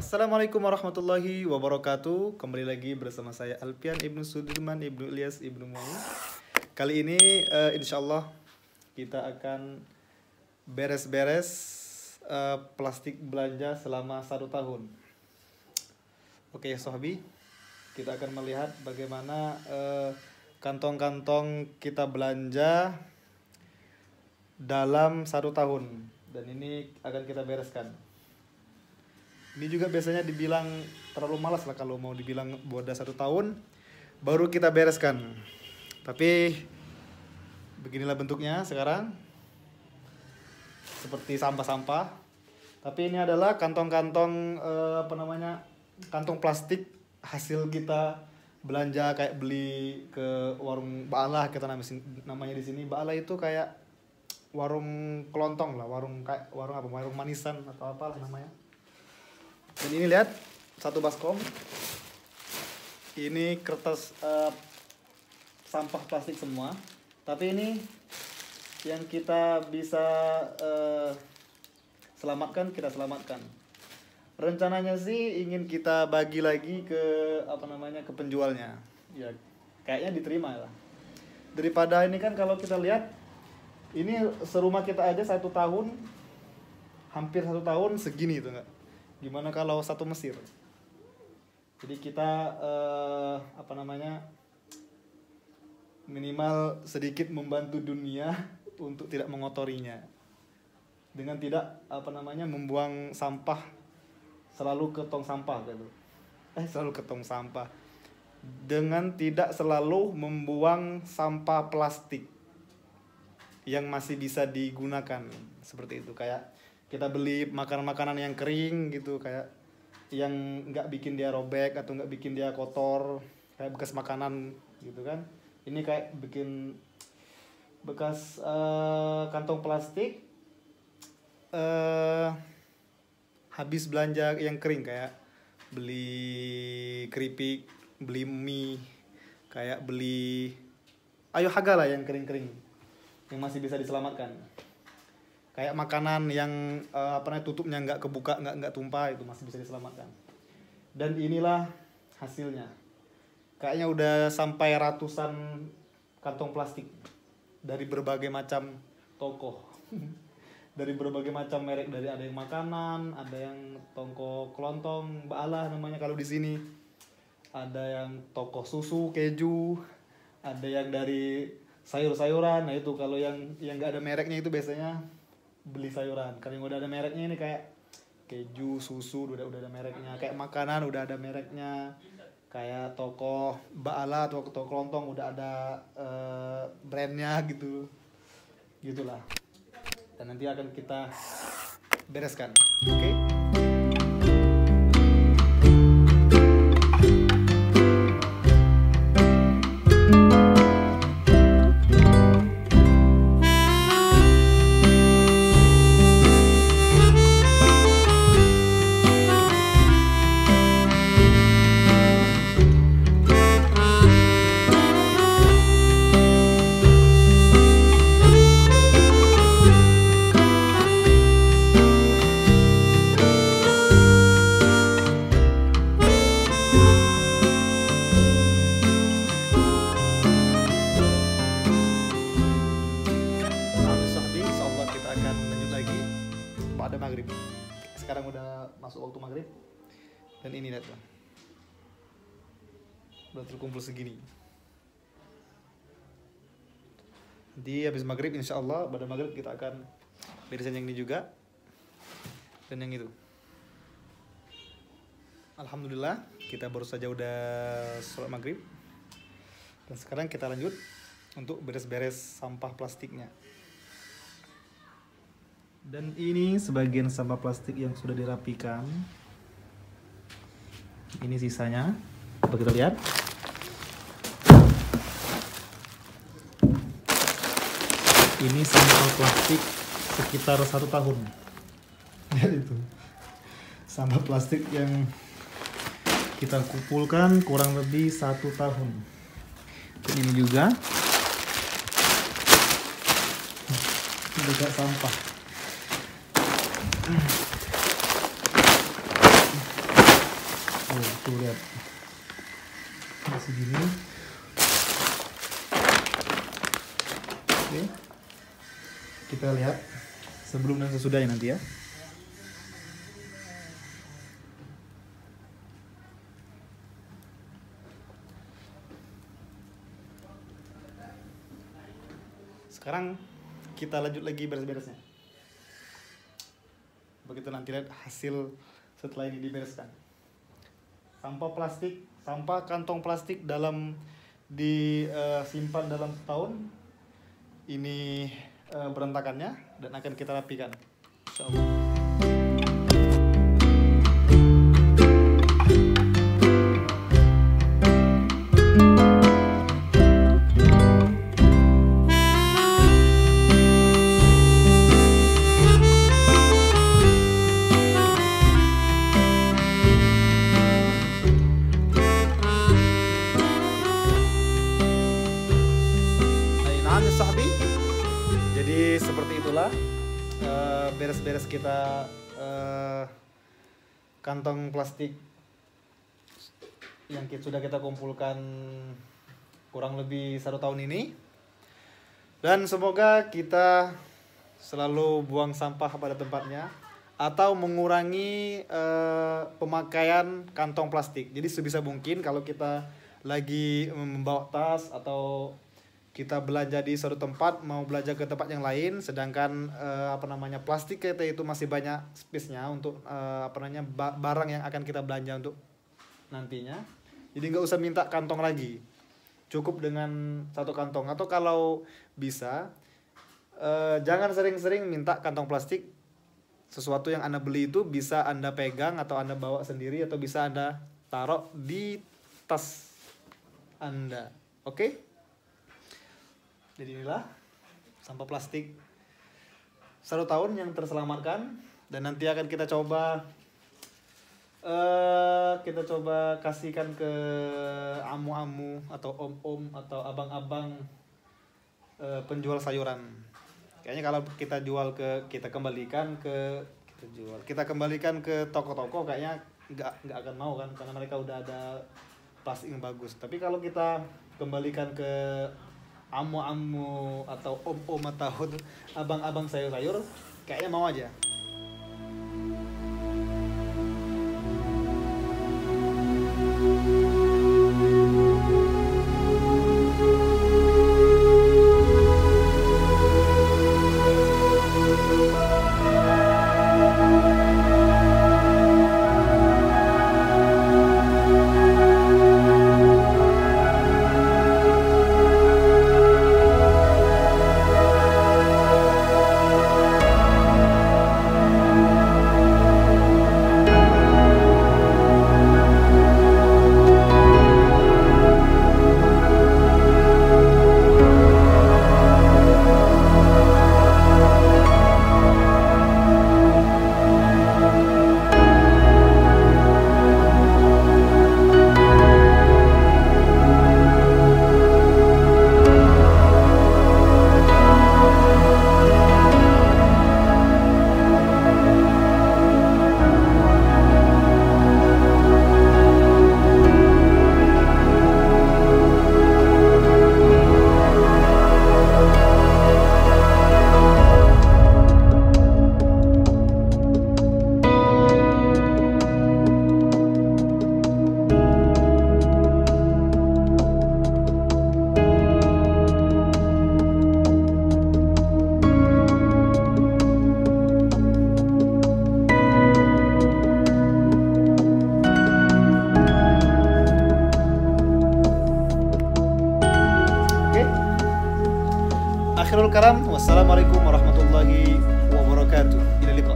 Assalamualaikum warahmatullahi wabarakatuh. Kembali lagi bersama saya Alpian Ibnu Sudirman Ibnu Ilyas Ibnu Mau. Kali ini insya Allah kita akan beres-beres plastik belanja selama 1 tahun. Oke Sohbi, kita akan melihat bagaimana kantong-kantong kita belanja dalam 1 tahun. Dan ini akan kita bereskan. Ini juga biasanya dibilang terlalu malas lah kalau mau dibilang udah 1 tahun baru kita bereskan. Tapi beginilah bentuknya sekarang, seperti sampah-sampah. Tapi ini adalah kantong-kantong kantong plastik hasil kita belanja, kayak beli ke warung Ba'alah, kita namanya di sini. Ba'alah itu kayak warung kelontong lah, warung manisan atau apalah namanya. Dan ini lihat, 1 baskom. Ini kertas sampah plastik semua. Tapi ini yang kita bisa selamatkan, kita selamatkan. Rencananya sih ingin kita bagi lagi ke ke penjualnya. Ya, kayaknya diterima lah. Daripada ini kan kalau kita lihat, ini serumah kita aja 1 tahun, hampir 1 tahun segini itu enggak. Gimana kalau 1 Mesir? Jadi kita minimal sedikit membantu dunia untuk tidak mengotorinya dengan tidak membuang sampah selalu ke tong sampah gitu. Selalu ke tong sampah. Dengan tidak selalu membuang sampah plastik yang masih bisa digunakan, seperti itu. Kayak kita beli makanan-makanan yang kering gitu, kayak yang nggak bikin dia robek atau nggak bikin dia kotor, kayak bekas makanan gitu kan. Ini kayak bikin bekas kantong plastik habis belanja yang kering, kayak beli keripik, beli mie, kayak beli ayo haga lah yang kering-kering yang masih bisa diselamatkan. Kayak makanan yang tutupnya nggak kebuka, nggak tumpah, itu masih bisa diselamatkan. Dan inilah hasilnya. Kayaknya udah sampai ratusan kantong plastik dari berbagai macam toko. Dari berbagai macam merek, dari ada yang makanan, ada yang toko kelontong, Ba'alah namanya kalau di sini. Ada yang toko susu, keju, ada yang dari sayur-sayuran. Nah itu kalau yang nggak ada mereknya itu biasanya beli sayuran. Kalau yang udah ada mereknya ini kayak keju, susu udah ada mereknya, kayak makanan udah ada mereknya, kayak toko Ba'alah atau toko kelontong udah ada brandnya gitu, gitulah. Dan nanti akan kita bereskan. Oke? Ada maghrib. Sekarang udah masuk waktu maghrib. Dan ini lihat bang, udah terkumpul segini. Nanti habis maghrib insya Allah pada maghrib kita akan beresin yang ini juga dan yang itu. Alhamdulillah kita baru saja udah sholat maghrib. Dan sekarang kita lanjut untuk beres-beres sampah plastiknya. Dan ini sebagian sampah plastik yang sudah dirapikan. Ini sisanya. Coba kita lihat. Ini sampah plastik sekitar 1 tahun. Lihat itu. Sampah plastik yang kita kumpulkan kurang lebih 1 tahun. Dan ini juga. Ini juga sampah. Tuh lihat. Masih gini. Oke. Kita lihat sebelum dan sesudahnya nanti ya. Sekarang kita lanjut lagi beres-beresnya. Begitu nanti lihat hasil setelah ini dibereskan. Sampah plastik, sampah kantong plastik disimpan dalam setahun. Ini berantakannya dan akan kita rapikan. Insyaallah. Jadi seperti itulah beres-beres kita kantong plastik yang sudah kita kumpulkan kurang lebih 1 tahun ini. Dan semoga kita selalu buang sampah pada tempatnya atau mengurangi pemakaian kantong plastik. Jadi sebisa mungkin kalau kita lagi membawa tas atau kita belanja di suatu tempat, mau belanja ke tempat yang lain, sedangkan plastik kita itu masih banyak space-nya untuk barang yang akan kita belanja untuk nantinya. Jadi nggak usah minta kantong lagi, cukup dengan 1 kantong. Atau kalau bisa jangan sering-sering minta kantong plastik. Sesuatu yang Anda beli itu bisa Anda pegang atau Anda bawa sendiri, atau bisa Anda taruh di tas Anda. Oke? Jadi inilah sampah plastik 1 tahun yang terselamatkan, dan nanti akan kita coba kasihkan ke amu-amu atau om-om atau abang-abang penjual sayuran. Kayaknya kalau kita kembalikan ke toko-toko, kayaknya nggak akan mau kan, karena mereka udah ada plastik yang bagus. Tapi kalau kita kembalikan ke amu-amu atau om-om atau abang-abang sayur-sayur, kayaknya mau aja. Akhirul kalam, wassalamualaikum warahmatullahi wabarakatuh. Ila liqa.